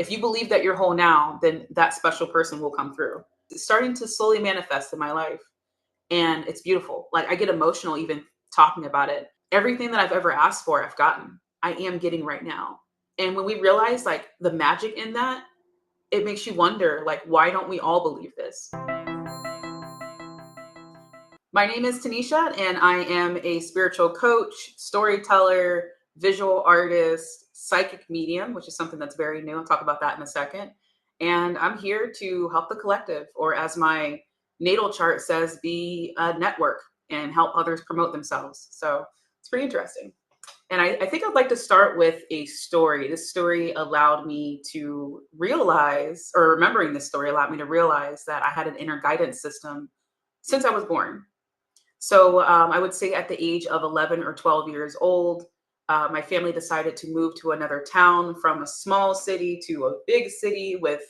If you believe that you're whole now, then that special person will come through. It's starting to slowly manifest in my life. And it's beautiful. Like, I get emotional even talking about it. Everything that I've ever asked for, I've gotten. I am getting right now. And when we realize like the magic in that, it makes you wonder, like, why don't we all believe this? My name is Tanisha, and I am a spiritual coach, storyteller, visual artist, psychic medium, which is something that's very new. I'll talk about that in a second. And I'm here to help the collective, or as my natal chart says, be a network and help others promote themselves. So it's pretty interesting. And I think I'd like to start with a story. This story allowed me to realize, or remembering this story allowed me to realize that I had an inner guidance system since I was born. So I would say at the age of 11 or 12 years old, my family decided to move to another town from a small city to a big city with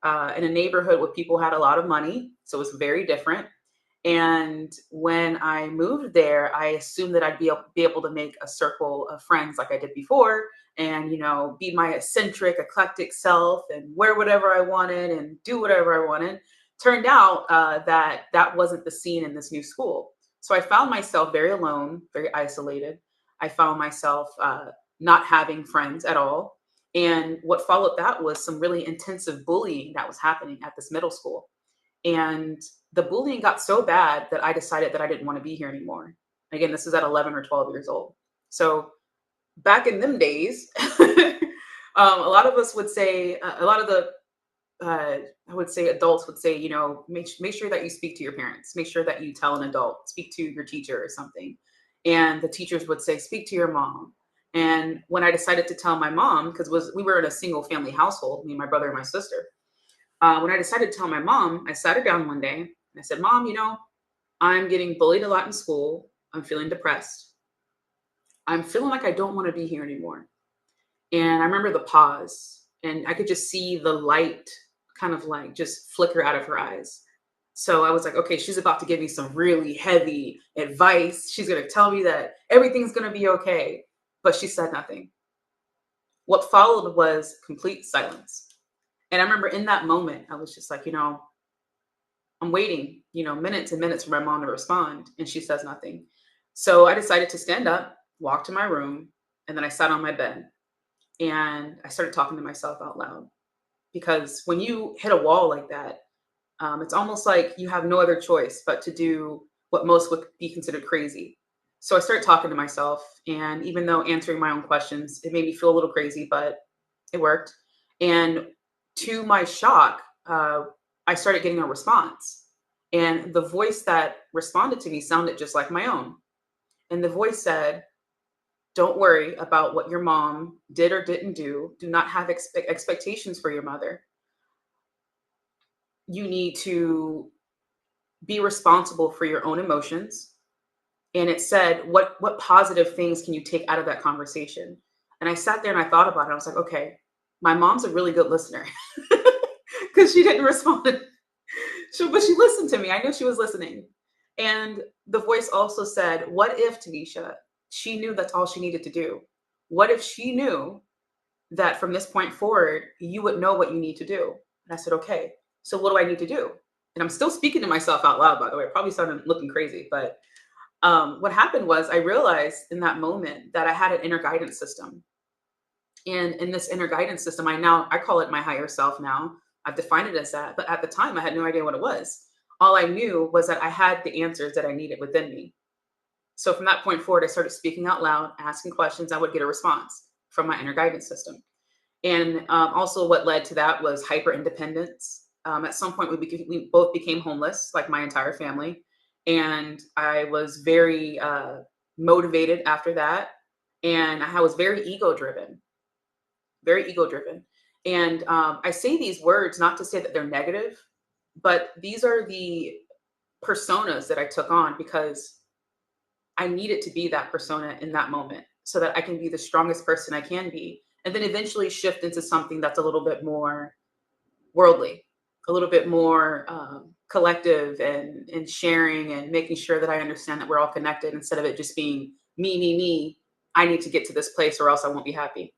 in a neighborhood where people had a lot of money. So it was very different. And when I moved there, I assumed that I'd be able to make a circle of friends like I did before and, you know, be my eccentric, eclectic self and wear whatever I wanted and do whatever I wanted. Turned out that wasn't the scene in this new school. So I found myself very alone, very isolated. I found myself not having friends at all. And what followed that was some really intensive bullying that was happening at this middle school. And the bullying got so bad that I decided that I didn't want to be here anymore. Again, this is at 11 or 12 years old. So back in them days, a lot of us would say, a lot of the, I would say adults would say, you know, make sure that you speak to your parents, make sure that you tell an adult, speak to your teacher or something. And the teachers would say, speak to your mom. And when I decided to tell my mom, because we were in a single family household, me, my brother, and my sister. When I decided to tell my mom, I sat her down one day and I said, Mom, you know, I'm getting bullied a lot in school. I'm feeling depressed. I'm feeling like I don't want to be here anymore. And I remember the pause, and I could just see the light kind of like just flicker out of her eyes. So I was like, okay, she's about to give me some really heavy advice. She's going to tell me that everything's going to be okay. But she said nothing. What followed was complete silence. And I remember in that moment, I was just like, you know, I'm waiting, you know, minutes and minutes for my mom to respond, and she says nothing. So I decided to stand up, walk to my room, and then I sat on my bed and I started talking to myself out loud. Because when you hit a wall like that, it's almost like you have no other choice but to do what most would be considered crazy. So I started talking to myself, and even though answering my own questions, it made me feel a little crazy, but it worked. And to my shock, I started getting a response. And the voice that responded to me sounded just like my own. And the voice said, don't worry about what your mom did or didn't do. Do not have expectations for your mother. You need to be responsible for your own emotions. And it said, what positive things can you take out of that conversation? And I sat there and I thought about it. I was like, okay, my mom's a really good listener because she didn't respond. But she listened to me. I knew she was listening. And the voice also said, what if, Tanisha, she knew that's all she needed to do? What if she knew that from this point forward, you would know what you need to do? And I said, okay, so what do I need to do? And I'm still speaking to myself out loud, by the way. I probably started looking crazy. But what happened was I realized in that moment that I had an inner guidance system. And in this inner guidance system, I call it my higher self now. I've defined it as that. But at the time, I had no idea what it was. All I knew was that I had the answers that I needed within me. So from that point forward, I started speaking out loud, asking questions. I would get a response from my inner guidance system. And also what led to that was hyper independence. At some point, we both became homeless, like my entire family. And I was very motivated after that. And I was very ego driven. Very ego driven. And I say these words not to say that they're negative, but these are the personas that I took on because I needed to be that persona in that moment so that I can be the strongest person I can be. And then eventually shift into something that's a little bit more worldly, a little bit more collective and sharing and making sure that I understand that we're all connected instead of it just being me. I need to get to this place or else I won't be happy.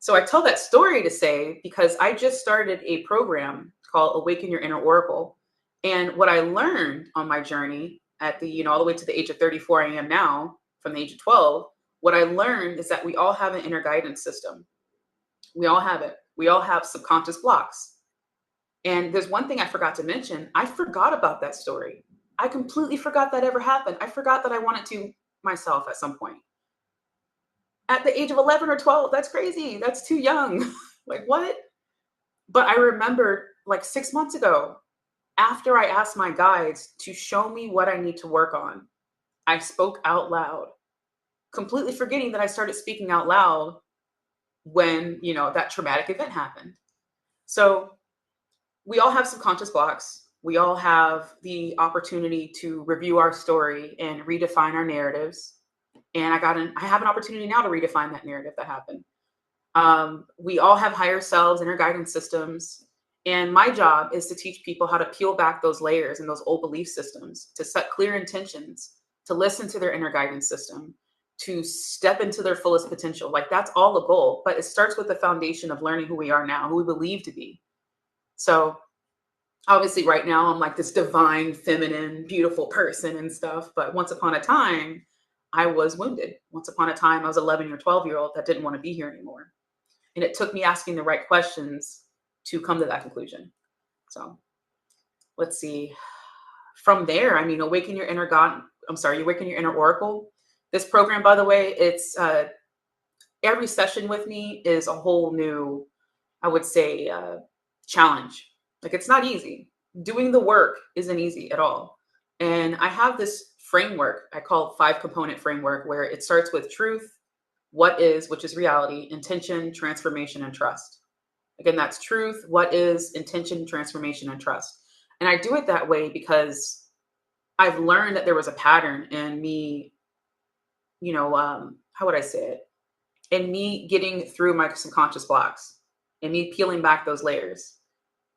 So I tell that story to say, because I just started a program called Awaken Your Inner Oracle. And what I learned on my journey at the, all the way to the age of 34 I am now, from the age of 12, what I learned is that we all have an inner guidance system. We all have it. We all have subconscious blocks. And there's one thing I forgot to mention. I forgot about that story. I completely forgot that ever happened. I forgot that I wanted to myself at some point. At the age of 11 or 12, that's crazy. That's too young. Like, what? But I remembered like 6 months ago, after I asked my guides to show me what I need to work on, I spoke out loud, completely forgetting that I started speaking out loud when, that traumatic event happened. So we all have subconscious blocks. We all have the opportunity to review our story and redefine our narratives. And I have an opportunity now to redefine that narrative that happened. We all have higher selves, inner guidance systems. And my job is to teach people how to peel back those layers and those old belief systems, to set clear intentions, to listen to their inner guidance system, to step into their fullest potential. Like, that's all the goal. But it starts with the foundation of learning who we are now, who we believe to be. So obviously right now I'm like this divine, feminine, beautiful person and stuff. But once upon a time, I was wounded. Once upon a time, I was 11 or 12-year-old that didn't want to be here anymore. And it took me asking the right questions to come to that conclusion. So let's see. From there, Awaken Your Inner God. Awaken Your Inner Oracle. This program, by the way, it's every session with me is a whole new, I would say, challenge. Like, it's not easy. Doing the work isn't easy at all. And I have this framework I call 5-component framework, where it starts with truth, what is, which is reality, intention, transformation, and trust. Again, that's truth, what is, intention, transformation, and trust. And I do it that way because I've learned that there was a pattern in me, how would I say it? In me getting through my subconscious blocks and me peeling back those layers.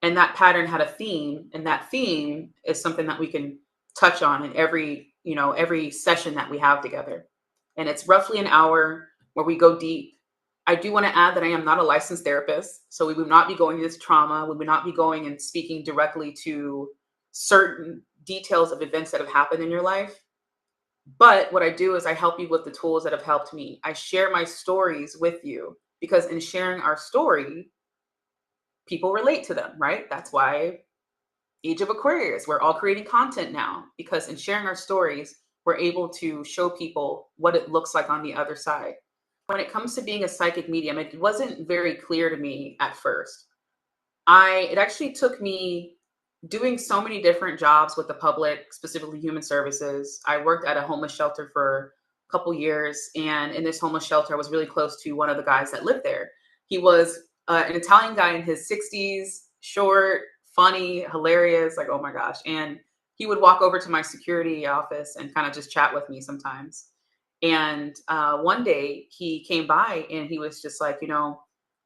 And that pattern had a theme, and that theme is something that we can touch on in every session that we have together. And it's roughly an hour where we go deep. I do want to add that I am not a licensed therapist, so we would not be going into trauma. We would not be going and speaking directly to certain details of events that have happened in your life. But what I do is I help you with the tools that have helped me. I share my stories with you, because in sharing our story, people relate to them, right? That's why Age of Aquarius, we're all creating content now, because in sharing our stories, we're able to show people what it looks like on the other side. When it comes to being a psychic medium, it wasn't very clear to me at first. It actually took me doing so many different jobs with the public, specifically human services. I worked at a homeless shelter for a couple years, and in this homeless shelter, I was really close to one of the guys that lived there. He was an Italian guy in his 60s, short, funny, hilarious, like, oh my gosh. And he would walk over to my security office and kind of just chat with me sometimes. And one day he came by and he was just like,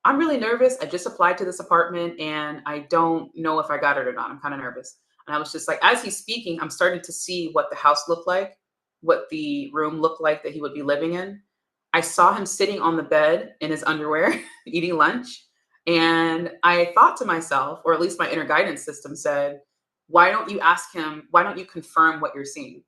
I'm really nervous. I just applied to this apartment and I don't know if I got it or not. I'm kind of nervous. And I was just like, as he's speaking, I'm starting to see what the house looked like, what the room looked like that he would be living in. I saw him sitting on the bed in his underwear, eating lunch. And I thought to myself, or at least my inner guidance system said, why don't you ask him, why don't you confirm what you're seeing?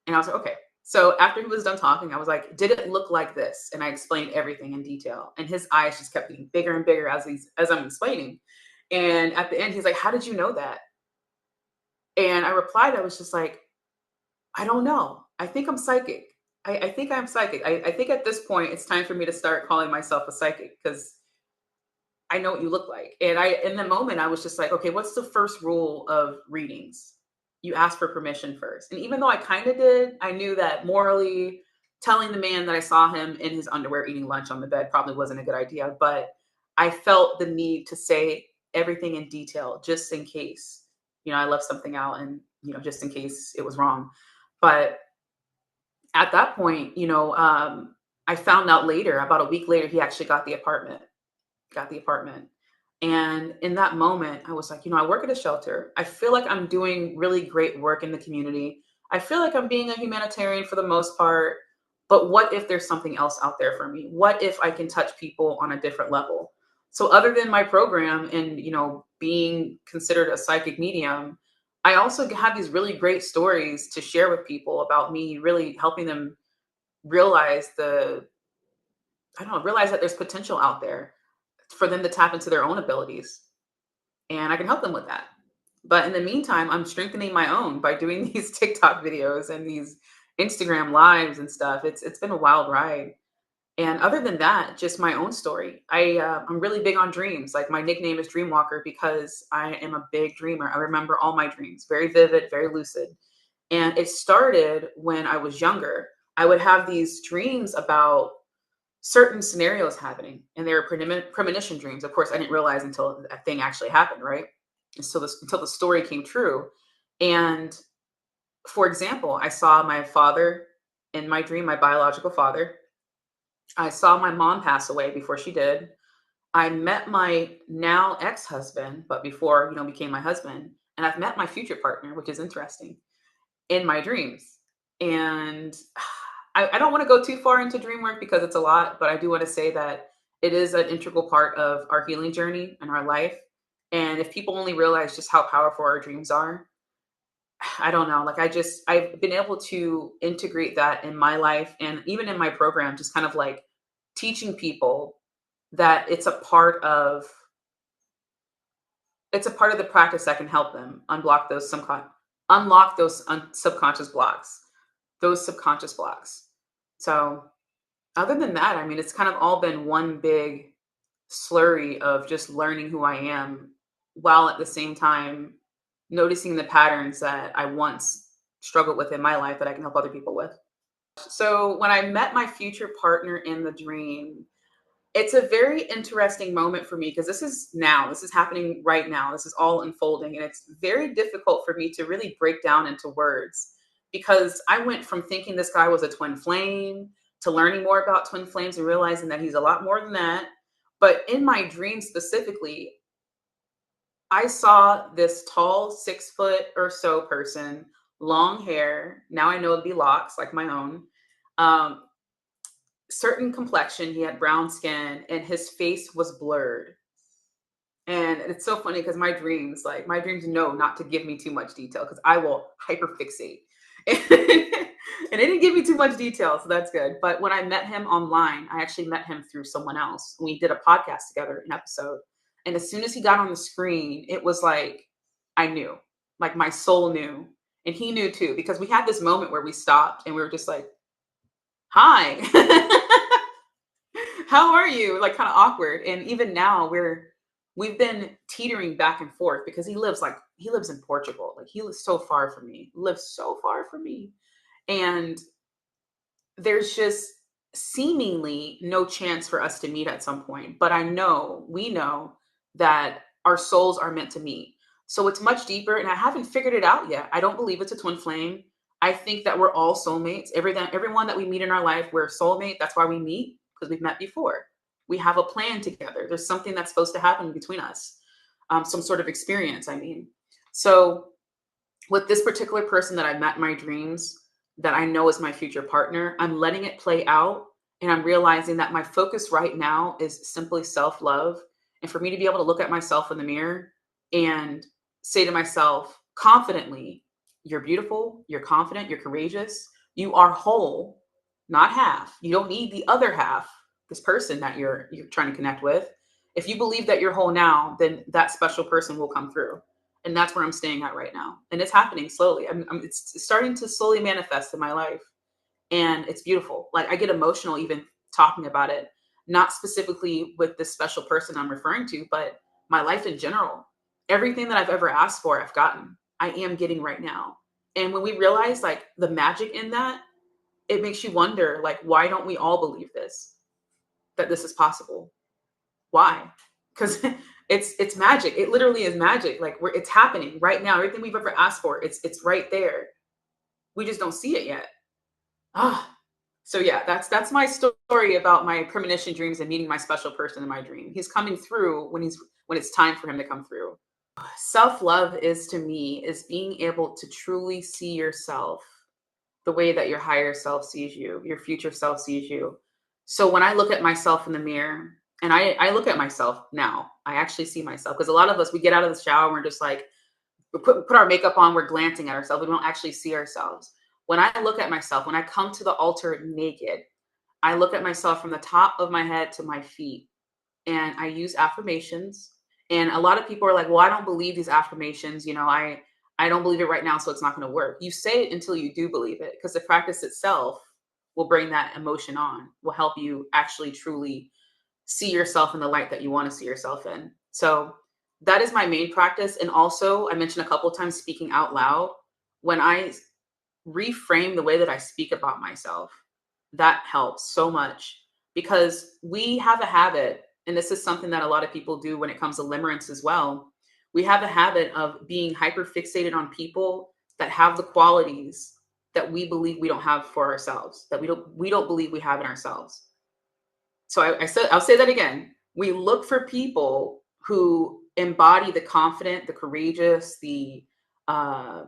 And I was like, okay. So after he was done talking, I was like, did it look like this? And I explained everything in detail. And his eyes just kept getting bigger and bigger as I'm explaining. And at the end, he's like, how did you know that? And I replied, I was just like, I don't know. I think I'm psychic. I think I'm psychic. I think at this point, it's time for me to start calling myself a psychic, because I know what you look like. And in the moment, I was just like, okay, what's the first rule of readings? You ask for permission first. And even though I kind of did, I knew that morally telling the man that I saw him in his underwear eating lunch on the bed probably wasn't a good idea. But I felt the need to say everything in detail, just in case, I left something out, and, just in case it was wrong. But at that point, I found out later, about a week later, he actually got the apartment. And in that moment, I was like, I work at a shelter. I feel like I'm doing really great work in the community. I feel like I'm being a humanitarian for the most part. But what if there's something else out there for me? What if I can touch people on a different level? So other than my program and, being considered a psychic medium, I also have these really great stories to share with people about me really helping them realize realize that there's potential out there for them to tap into their own abilities. And I can help them with that. But in the meantime, I'm strengthening my own by doing these TikTok videos and these Instagram lives and stuff. It's been a wild ride. And other than that, just my own story. I'm really big on dreams. Like my nickname is Dreamwalker because I am a big dreamer. I remember all my dreams, very vivid, very lucid. And it started when I was younger. I would have these dreams about certain scenarios happening, and they were premonition dreams. Of course, I didn't realize until a thing actually happened, right? Until the story came true. And for example, I saw my father in my dream, my biological father. I saw my mom pass away before she did. I met my now ex-husband, but before, became my husband. And I've met my future partner, which is interesting, in my dreams. And I don't want to go too far into dream work because it's a lot, but I do want to say that it is an integral part of our healing journey and our life. And if people only realize just how powerful our dreams are, I don't know. Like I've been able to integrate that in my life and even in my program, just kind of like teaching people that it's a part of the practice that can help them unlock those subconscious blocks, those subconscious blocks. So other than that, I mean, it's kind of all been one big slurry of just learning who I am while at the same time noticing the patterns that I once struggled with in my life that I can help other people with. So when I met my future partner in the dream, it's a very interesting moment for me because this is happening right now. This is all unfolding, and it's very difficult for me to really break down into words because I went from thinking this guy was a twin flame to learning more about twin flames and realizing that he's a lot more than that. But in my dream specifically, I saw this tall, 6 foot or so person, long hair. Now I know it'd be locks like my own. Um, Certain complexion, he had brown skin, and his face was blurred. And it's so funny because my dreams know not to give me too much detail because I will hyperfixate. And it didn't give me too much detail, so that's good. But when I met him online, I actually met him through someone else. We did a podcast together, an episode. And as soon as he got on the screen, it was like I knew, like my soul knew. And he knew too, because we had this moment where we stopped and we were just like, hi. How are you? Like kind of awkward. And even now we've been teetering back and forth because he lives in Portugal. Like he lives so far from me. Lives so far from me. And there's just seemingly no chance for us to meet at some point. But we know that our souls are meant to meet. So it's much deeper, and I haven't figured it out yet. I don't believe it's a twin flame. I think that we're all soulmates. Everyone that we meet in our life, we're a soulmate. That's why we meet, because we've met before. We have a plan together. There's something that's supposed to happen between us, some sort of experience, I mean. So with this particular person that I met in my dreams, that I know is my future partner, I'm letting it play out. And I'm realizing that my focus right now is simply self-love. And for me to be able to look at myself in the mirror and say to myself confidently, you're beautiful, you're confident, you're courageous, you are whole, not half. You don't need the other half, this person that you're trying to connect with. If you believe that you're whole now, then that special person will come through. And that's where I'm staying at right now. And it's happening slowly. It's starting to slowly manifest in my life. And it's beautiful. Like I get emotional even talking about it, not specifically with this special person I'm referring to, but my life in general. Everything that I've ever asked for, I've gotten. I am getting right now. And when we realize like the magic in that, it makes you wonder, like, why don't we all believe this? That this is possible? Why? Because it's magic. It literally is magic. Like it's happening right now. Everything we've ever asked for, it's right there. We just don't see it yet. Ah, so yeah, that's my story about my premonition dreams and meeting my special person in my dream. He's coming through when it's time for him to come through. Self-love is to me is being able to truly see yourself the way that your higher self sees you, your future self sees you. So when I look at myself in the mirror, and I look at myself now, I actually see myself, because a lot of us, we get out of the shower and we're just like, we put our makeup on, we're glancing at ourselves, we don't actually see ourselves. When I look at myself, when I come to the altar naked, I look at myself from the top of my head to my feet, and I use affirmations. And a lot of people are like, well, I don't believe these affirmations. I don't believe it right now, so it's not going to work. You say it until you do believe it, because the practice itself will bring that emotion on, will help you actually truly see yourself in the light that you want to see yourself in. So that is my main practice. And also, I mentioned a couple of times speaking out loud. When I reframe the way that I speak about myself, that helps so much, because we have a habit, and this is something that a lot of people do when it comes to limerence as well. We have a habit of being hyper fixated on people that have the qualities that we believe we don't have for ourselves, that we don't believe we have in ourselves. So I'll say that again. We look for people who embody the confident, the courageous, the uh,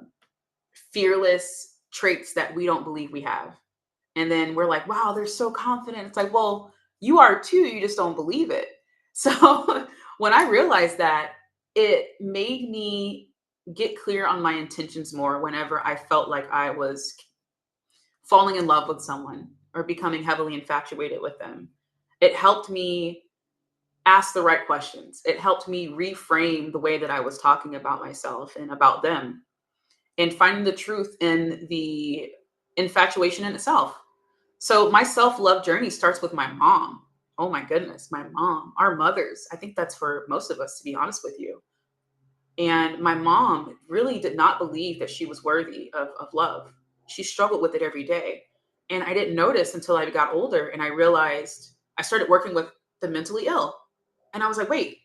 fearless traits that we don't believe we have. And then we're like, wow, they're so confident. It's like, well, you are too. You just don't believe it. So when I realized that, it made me get clear on my intentions more whenever I felt like I was falling in love with someone or becoming heavily infatuated with them. It helped me ask the right questions. It helped me reframe the way that I was talking about myself and about them, and finding the truth in the infatuation in itself. So my self-love journey starts with my mom. Oh my goodness, my mom, our mothers. I think that's for most of us, to be honest with you. And my mom really did not believe that she was worthy of love. She struggled with it every day. And I didn't notice until I got older, and I realized I started working with the mentally ill. And I was like, wait,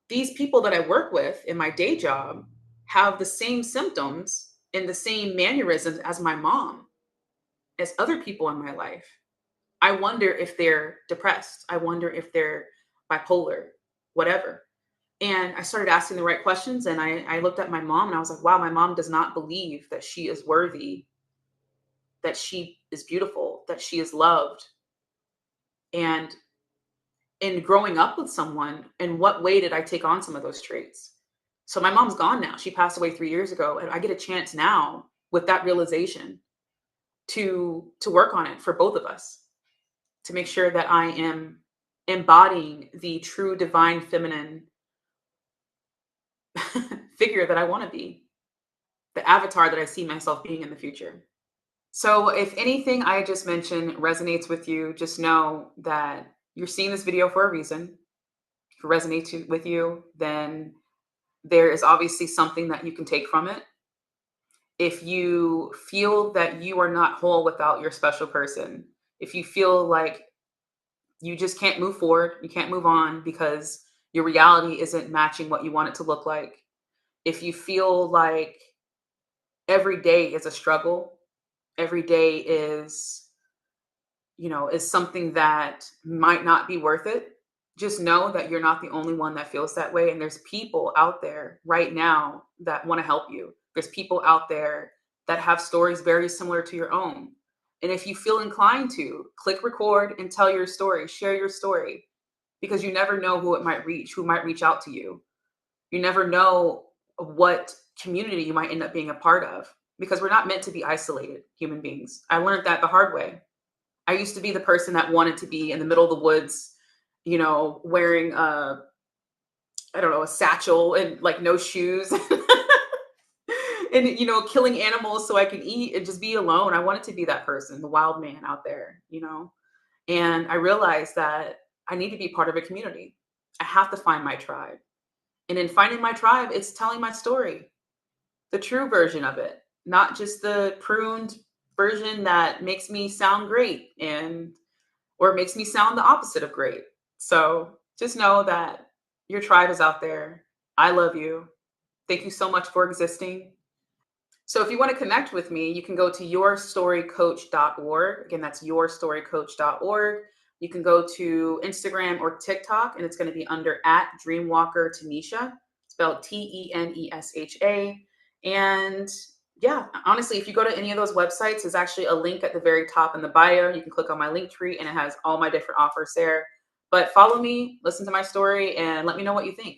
these people that I work with in my day job have the same symptoms and the same mannerisms as my mom, as other people in my life. I wonder if they're depressed. I wonder if they're bipolar, whatever. And I started asking the right questions. And I looked at my mom and I was like, wow, my mom does not believe that she is worthy, that she is beautiful, that she is loved. And in growing up with someone, in what way did I take on some of those traits? So my mom's gone now. She passed away 3 years ago. And I get a chance now with that realization to work on it for both of us, to make sure that I am embodying the true divine feminine figure that I want to be, the avatar that I see myself being in the future. So if anything I just mentioned resonates with you, just know that you're seeing this video for a reason. If it resonates with you, then there is obviously something that you can take from it. If you feel that you are not whole without your special person, if you feel like you just can't move forward, you can't move on because your reality isn't matching what you want it to look like, if you feel like every day is a struggle, every day is something that might not be worth it, just know that you're not the only one that feels that way. And there's people out there right now that want to help you. There's people out there that have stories very similar to your own. And if you feel inclined to, click record and tell your story, share your story, because you never know who might reach out to you. You never know what community you might end up being a part of, because we're not meant to be isolated human beings. I learned that the hard way. I used to be the person that wanted to be in the middle of the woods, wearing I don't know, a satchel and like no shoes and, killing animals so I can eat and just be alone. I wanted to be that person, the wild man out there. And I realized that I need to be part of a community. I have to find my tribe. And in finding my tribe, it's telling my story, the true version of it, not just the pruned version that makes me sound great or makes me sound the opposite of great. So just know that your tribe is out there. I love you. Thank you so much for existing. So if you want to connect with me, you can go to yourstorycoach.org. Again, that's yourstorycoach.org. You can go to Instagram or TikTok, and it's going to be under @Dreamwalker Tanisha, spelled Tenesha. And Yeah, honestly, if you go to any of those websites, there's actually a link at the very top in the bio. You can click on my link tree and it has all my different offers there. But follow me, listen to my story, and let me know what you think.